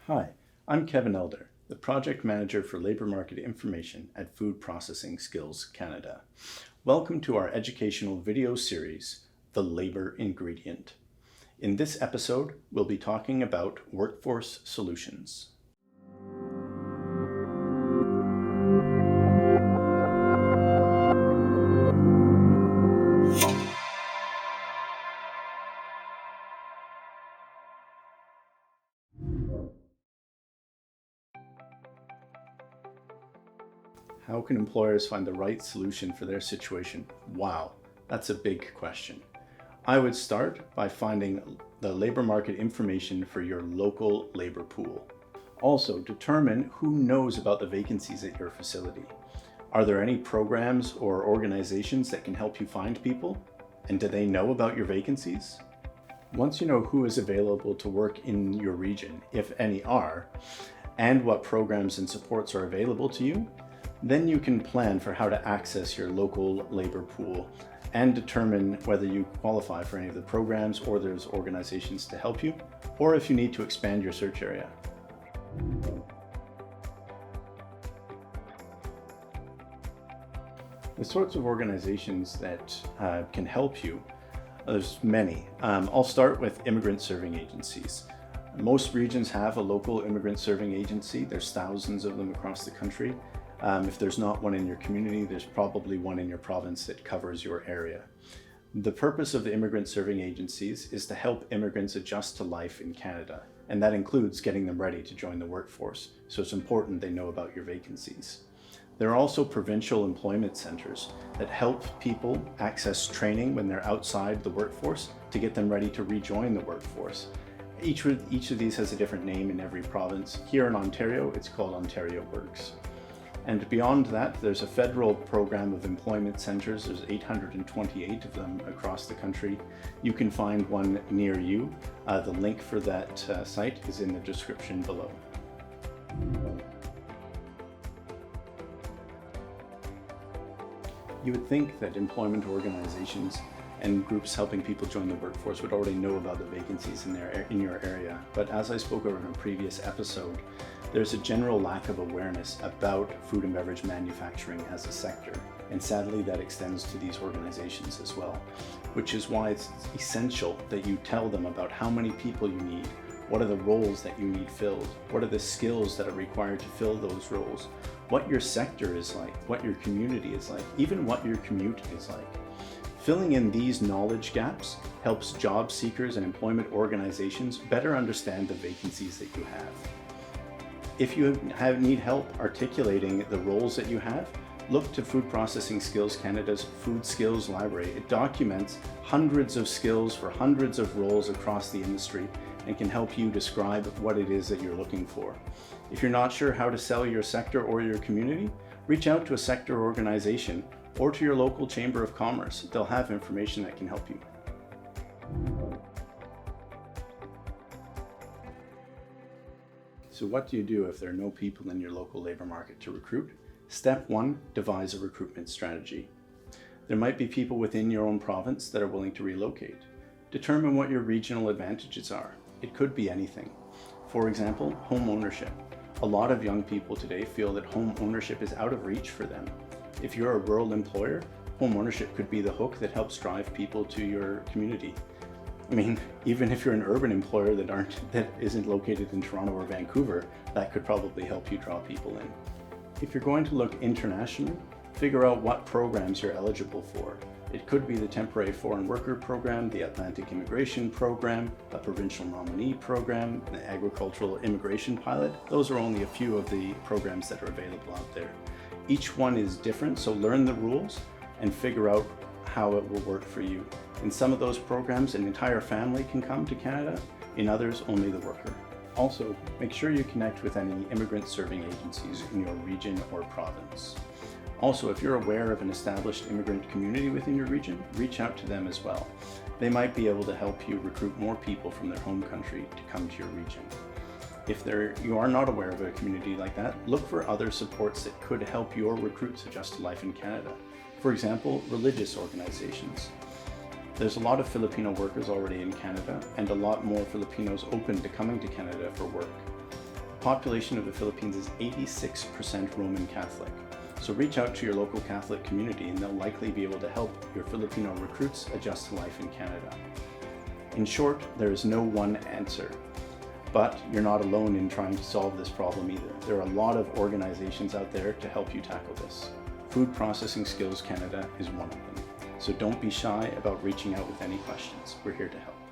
Hi, I'm Kevin Elder, the Project Manager for Labour Market Information at Food Processing Skills Canada. Welcome to our educational video series, The Labour Ingredient. In this episode, we'll be talking about workforce solutions. How can employers find the right solution for their situation? Wow, that's a big question. I would start by finding the labor market information for your local labor pool. Also, determine who knows about the vacancies at your facility. Are there any programs or organizations that can help you find people? And do they know about your vacancies? Once you know who is available to work in your region, if any are, and what programs and supports are available to you, then you can plan for how to access your local labor pool and determine whether you qualify for any of the programs or there's organizations to help you, or if you need to expand your search area. The sorts of organizations that can help you, there's many. I'll start with immigrant serving agencies. Most regions have a local immigrant serving agency. There's thousands of them across the country. If there's not one in your community, there's probably one in your province that covers your area. The purpose of the immigrant serving agencies is to help immigrants adjust to life in Canada, and that includes getting them ready to join the workforce, so it's important they know about your vacancies. There are also provincial employment centres that help people access training when they're outside the workforce to get them ready to rejoin the workforce. Each of these has a different name in every province. Here in Ontario, it's called Ontario Works. And beyond that, there's a federal program of employment centres. There's 828 of them across the country. You can find one near you. The link for that site is in the description below. You would think that employment organizations and groups helping people join the workforce would already know about the vacancies in your area. But as I spoke over in a previous episode, there's a general lack of awareness about food and beverage manufacturing as a sector. And sadly, that extends to these organizations as well, which is why it's essential that you tell them about how many people you need, what are the roles that you need filled, what are the skills that are required to fill those roles, what your sector is like, what your community is like, even what your commute is like. Filling in these knowledge gaps helps job seekers and employment organizations better understand the vacancies that you have. If you need help articulating the roles that you have, look to Food Processing Skills Canada's Food Skills Library. It documents hundreds of skills for hundreds of roles across the industry and can help you describe what it is that you're looking for. If you're not sure how to sell your sector or your community, reach out to a sector organization or to your local Chamber of Commerce. They'll have information that can help you. So what do you do if there are no people in your local labor market to recruit? Step 1, devise a recruitment strategy. There might be people within your own province that are willing to relocate. Determine what your regional advantages are. It could be anything. For example, home ownership. A lot of young people today feel that home ownership is out of reach for them. If you're a rural employer, home ownership could be the hook that helps drive people to your community. I mean, even if you're an urban employer that isn't located in Toronto or Vancouver, that could probably help you draw people in. If you're going to look internationally, figure out what programs you're eligible for. It could be the Temporary Foreign Worker Program, the Atlantic Immigration Program, a Provincial Nominee Program, the Agricultural Immigration Pilot. Those are only a few of the programs that are available out there. Each one is different, so learn the rules and figure out how it will work for you. In some of those programs, an entire family can come to Canada. In others, only the worker. Also, make sure you connect with any immigrant serving agencies in your region or province. Also, if you're aware of an established immigrant community within your region, reach out to them as well. They might be able to help you recruit more people from their home country to come to your region. If you are not aware of a community like that, look for other supports that could help your recruits adjust to life in Canada. For example, religious organizations. There's a lot of Filipino workers already in Canada and a lot more Filipinos open to coming to Canada for work. The population of the Philippines is 86% Roman Catholic. So reach out to your local Catholic community and they'll likely be able to help your Filipino recruits adjust to life in Canada. In short, there is no one answer, but you're not alone in trying to solve this problem either. There are a lot of organizations out there to help you tackle this. Food Processing Skills Canada is one of them. So don't be shy about reaching out with any questions. We're here to help.